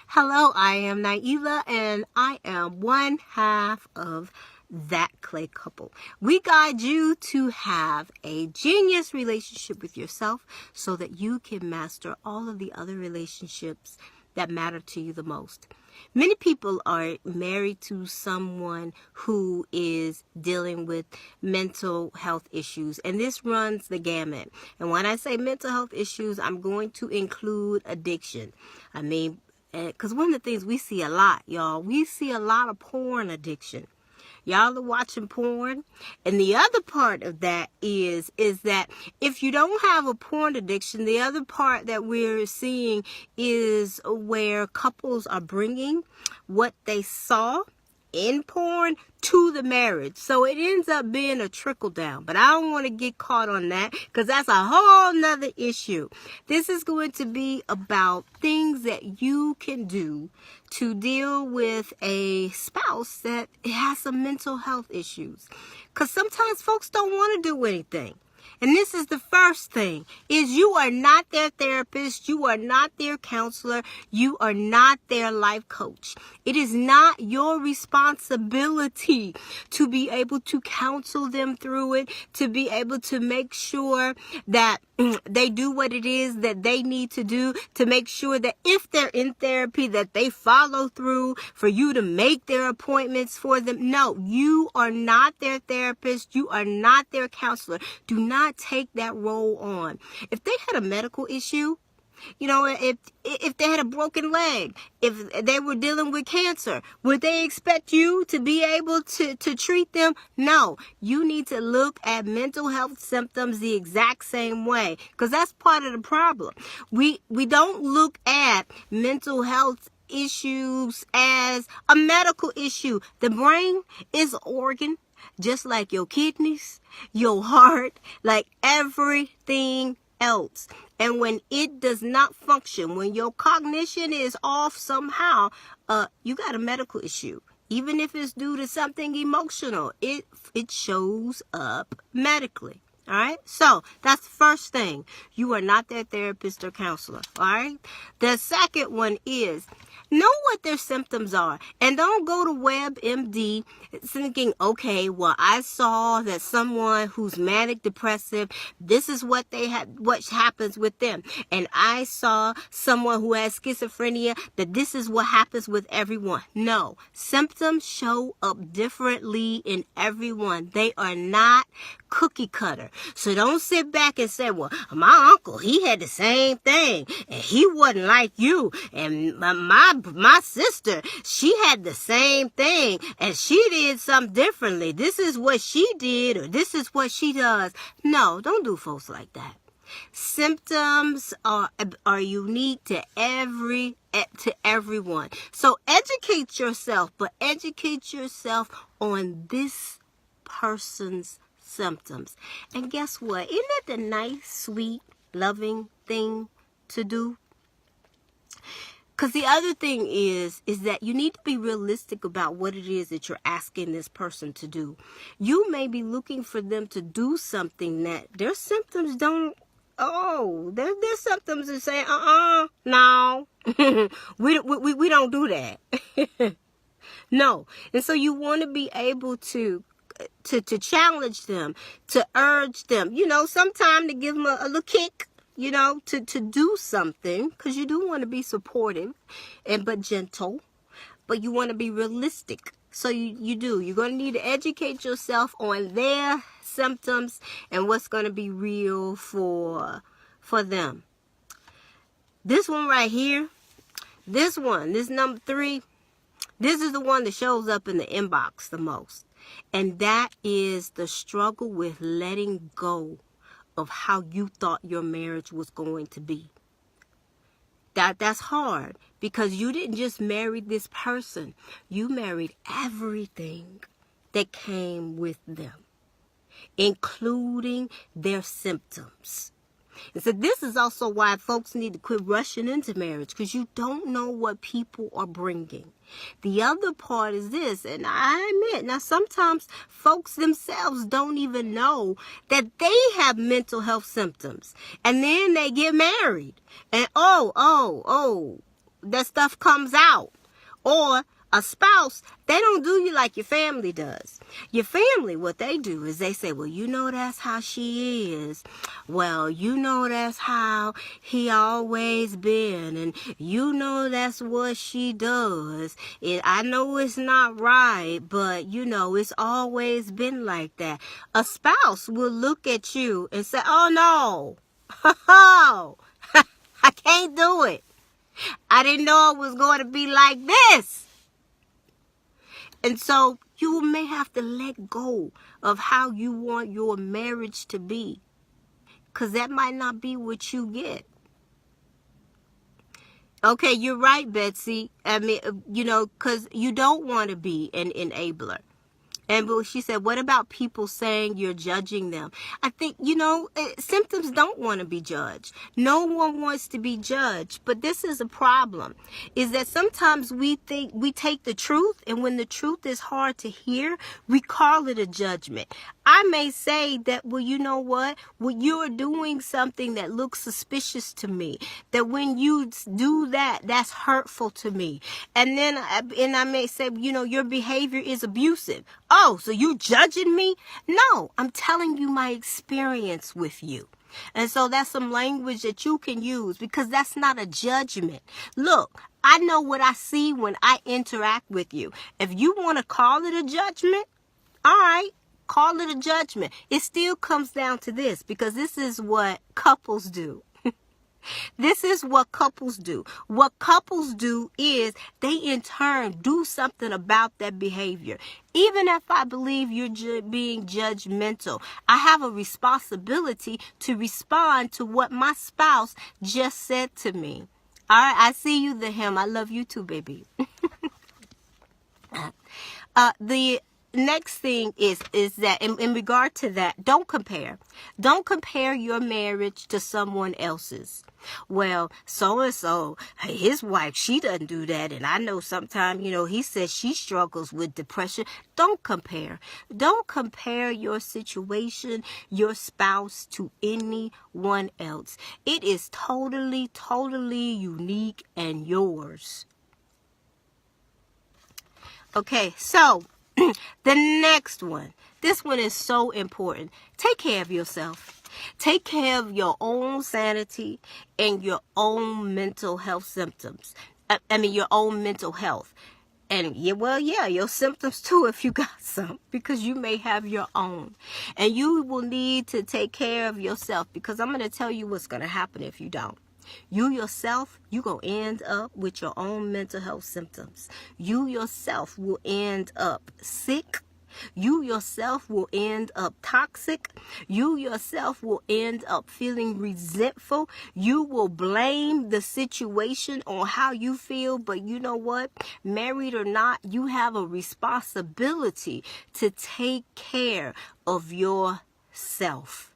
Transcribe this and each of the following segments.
Hello, I am Naila, and I am one half of That Clay Couple. We guide you to have a genius relationship with yourself so that you can master all of the other relationships that matter to you the most. Many people are married to someone who is dealing with mental health issues, and this runs the gamut. And when I say mental health issues, I'm going to include addiction. Because one of the things we see a lot, y'all, we see a lot of porn addiction. Y'all are watching porn. And the other part of that is that if you don't have a porn addiction, the other part that we're seeing is where couples are bringing what they saw in porn to the marriage. So it ends up being a trickle down. But I don't want to get caught on that because that's a whole nother issue. This is going to be about things that you can do to deal with a spouse that has some mental health issues. Because sometimes folks don't want to do anything. And this is the first thing, is you are not their therapist, you are not their counselor, you are not their life coach. It is not your responsibility to be able to counsel them through it, to be able to make sure that they do what it is that they need to do, to make sure that if they're in therapy, that they follow through, for you to make their appointments for them. No, you are not their therapist. You are not their counselor. Do not take that role on. If they had a medical issue, if they had a broken leg, if they were dealing with cancer, would they expect you to be able to treat them? No, you need to look at mental health symptoms the exact same way, because that's part of the problem. We don't look at mental health issues as a medical issue. The brain is an organ, just like your kidneys, your heart, like everything else. And when it does not function, when your cognition is off somehow, you got a medical issue. Even if it's due to something emotional, it shows up medically. All right. So that's the first thing. You are not their therapist or counselor. All right. The second one is know what their symptoms are, and don't go to WebMD thinking, okay, well, I saw that someone who's manic depressive, this is what what happens with them. And I saw someone who has schizophrenia, that this is what happens with everyone. No, symptoms show up differently in everyone. They are not cookie cutter. So don't sit back and say, well, my uncle, he had the same thing and he wasn't like you. And my sister, she had the same thing and she did something differently. This is what she did, or this is what she does. No, don't do folks like that. Symptoms are unique to everyone. So educate yourself, but educate yourself on this person's symptoms. And guess what? Isn't that the nice, sweet, loving thing to do? Because the other thing is that you need to be realistic about what it is that you're asking this person to do. You may be looking for them to do something that their symptoms don't. Oh, their symptoms are saying, no, we don't do that. No. And so you want to be able to challenge them, to urge them, sometime to give them a little kick, to do something, because you do want to be supportive but gentle, but you want to be realistic. So you're going to need to educate yourself on their symptoms and what's going to be real for them. This one right here, this number 3, this is the one that shows up in the inbox the most. And that is the struggle with letting go of how you thought your marriage was going to be. That's hard, because you didn't just marry this person. You married everything that came with them, including their symptoms. And so this is also why folks need to quit rushing into marriage, because you don't know what people are bringing. The other part is this, and I admit, now sometimes folks themselves don't even know that they have mental health symptoms. And then they get married. And that stuff comes out. Or a spouse, they don't do you like your family does. Your family, what they do is they say, well, you know, that's how she is. Well, you know, that's how he always been. And you know, that's what she does. I know it's not right, but you know, it's always been like that. A spouse will look at you and say, oh no, I can't do it. I didn't know it was going to be like this. And so you may have to let go of how you want your marriage to be, because that might not be what you get. Okay, you're right, Betsy. I mean, you know, because you don't want to be an enabler. And she said, what about people saying you're judging them? I think, you know, symptoms don't want to be judged. No one wants to be judged. But this is a problem, is that sometimes we think we take the truth, and when the truth is hard to hear, we call it a judgment. I may say that, well, you know what? Well, you're doing something that looks suspicious to me. That when you do that, that's hurtful to me. And then I may say, you know, your behavior is abusive. Oh, so you judging me? No, I'm telling you my experience with you. And so that's some language that you can use, because that's not a judgment. Look, I know what I see when I interact with you. If you want to call it a judgment, all right, call it a judgment. It still comes down to this, because this is what couples do. This is what couples do. What couples do is they in turn do something about that behavior. Even if I believe you're being judgmental, I have a responsibility to respond to what my spouse just said to me. All right, I see you, the him. I love you too, baby. The next thing is that in regard to that, don't compare. Don't compare your marriage to someone else's. Well, so-and-so, his wife, she doesn't do that. And I know sometimes, you know, he says she struggles with depression. Don't compare. Don't compare your situation, your spouse, to anyone else. It is totally, totally unique and yours. Okay, so the next one. This one is so important. Take care of yourself. Take care of your own sanity and your own mental health symptoms. Your own mental health. And your symptoms too, if you got some, because you may have your own. And you will need to take care of yourself, because I'm going to tell you what's going to happen if you don't. You yourself, you're going to end up with your own mental health symptoms. You yourself will end up sick. You yourself will end up toxic. You yourself will end up feeling resentful. You will blame the situation on how you feel. But you know what? Married or not, you have a responsibility to take care of yourself.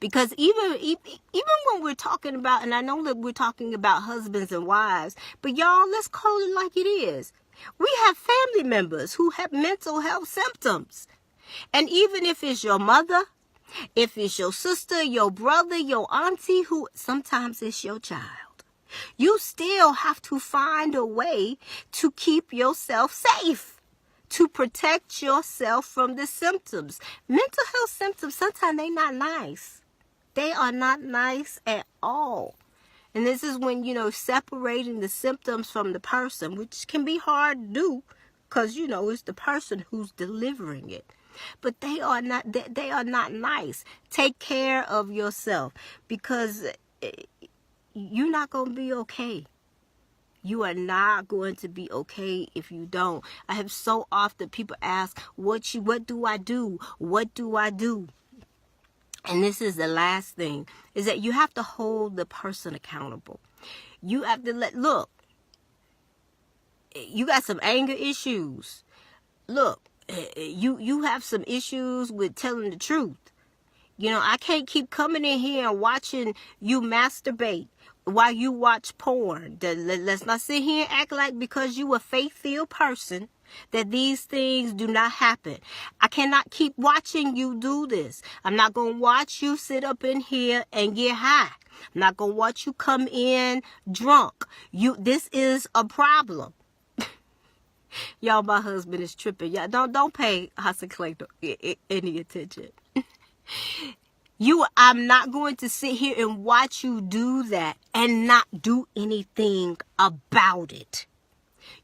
Because even when we're talking about, and I know that we're talking about husbands and wives, but y'all, let's call it like it is. We have family members who have mental health symptoms. And even if it's your mother, if it's your sister, your brother, your auntie, who sometimes it's your child, you still have to find a way to keep yourself safe, to protect yourself from the symptoms. Mental health symptoms, sometimes they're not nice. They are not nice at all. And this is when, you know, separating the symptoms from the person, which can be hard to do, because, you know, it's the person who's delivering it. But they are not nice. Take care of yourself, because you're not going to be okay. You are not going to be okay if you don't. I have so often people ask, what do I do? What do I do? And this is the last thing, is that you have to hold the person accountable. You have to look, you got some anger issues. Look, you have some issues with telling the truth. You know, I can't keep coming in here and watching you masturbate while you watch porn. Let's not sit here and act like because you a faith-filled person that these things do not happen. I cannot keep watching you do this. I'm not going to watch you sit up in here and get high. I'm not going to watch you come in drunk. This is a problem. Y'all, my husband is tripping. Y'all don't pay Hassan Clay any attention. I'm not going to sit here and watch you do that and not do anything about it.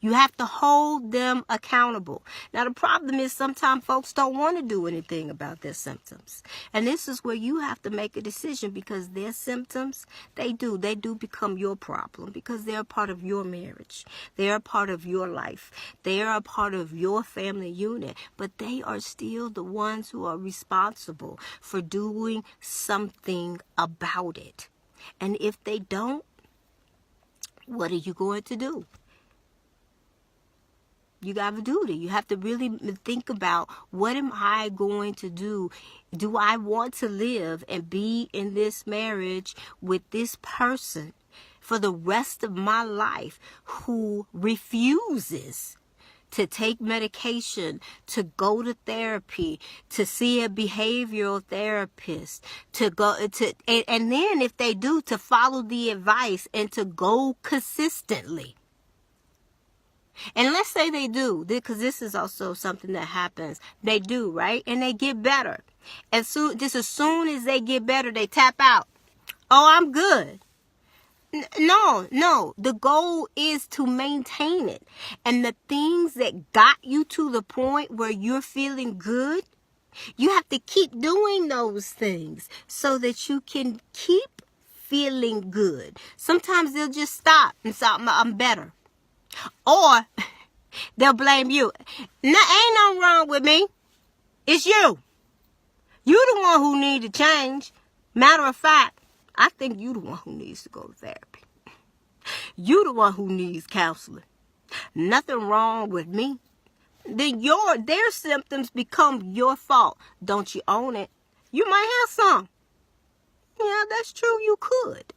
You have to hold them accountable. Now, the problem is sometimes folks don't want to do anything about their symptoms. And this is where you have to make a decision, because their symptoms, they do become your problem, because they're a part of your marriage. They're a part of your life. They are a part of your family unit. But they are still the ones who are responsible for doing something about it. And if they don't, what are you going to do? You got a duty. You have to really think about, what am I going to do? Do I want to live and be in this marriage with this person for the rest of my life who refuses to take medication, to go to therapy, to see a behavioral therapist, and then if they do, to follow the advice and to go consistently? And let's say they do, because this is also something that happens. They do, right? And they get better. And just as soon as they get better, they tap out. Oh, I'm good. No. The goal is to maintain it. And the things that got you to the point where you're feeling good, you have to keep doing those things so that you can keep feeling good. Sometimes they'll just stop and say, I'm better. Or they'll blame you. Ain't nothing wrong with me. It's you. You the one who need to change. Matter of fact, I think you the one who needs to go to therapy. You the one who needs counseling. Nothing wrong with me. Then their symptoms become your fault. Don't you own it? You might have some. Yeah, that's true. You could.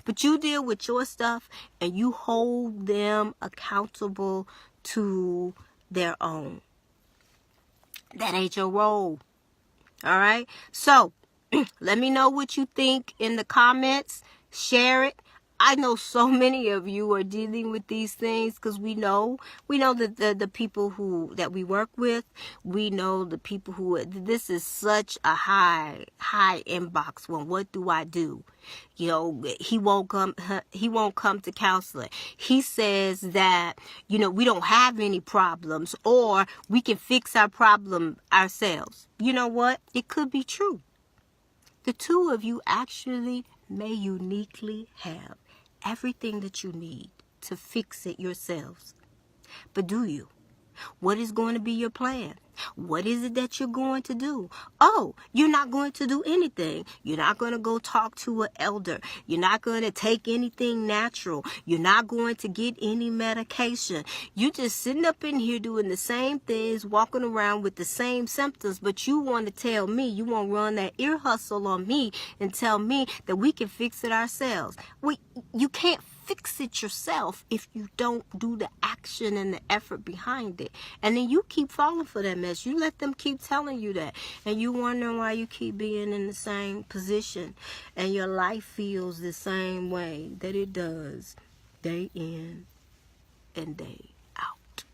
But you deal with your stuff and you hold them accountable to their own. That ain't your role. All right? So, let me know what you think in the comments. Share it. I know so many of you are dealing with these things, because we know that the people that we work with, we know the people who, this is such a high inbox one. What do I do? You know, he won't come to counseling. He says that, we don't have any problems, or we can fix our problem ourselves. You know what? It could be true. The two of you actually may uniquely have everything that you need to fix it yourselves. But do you? What is going to be your plan? What is it that you're going to do? Oh, you're not going to do anything. You're not going to go talk to an elder. You're not going to take anything natural. You're not going to get any medication. You're just sitting up in here doing the same things, walking around with the same symptoms, but you want to tell me, you want to run that ear hustle on me and tell me that we can fix it ourselves. You can't fix it yourself if you don't do the action and the effort behind it. And then you keep falling for that mess. You let them keep telling you that. And you wonder why you keep being in the same position. And your life feels the same way that it does day in and day out.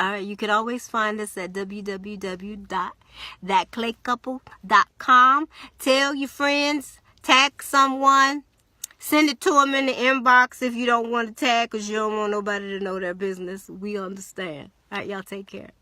All right, you can always find us at www.thatclaycouple.com. Tell your friends, tag someone. Send it to them in the inbox if you don't want to tag, because you don't want nobody to know their business. We understand. All right, y'all take care.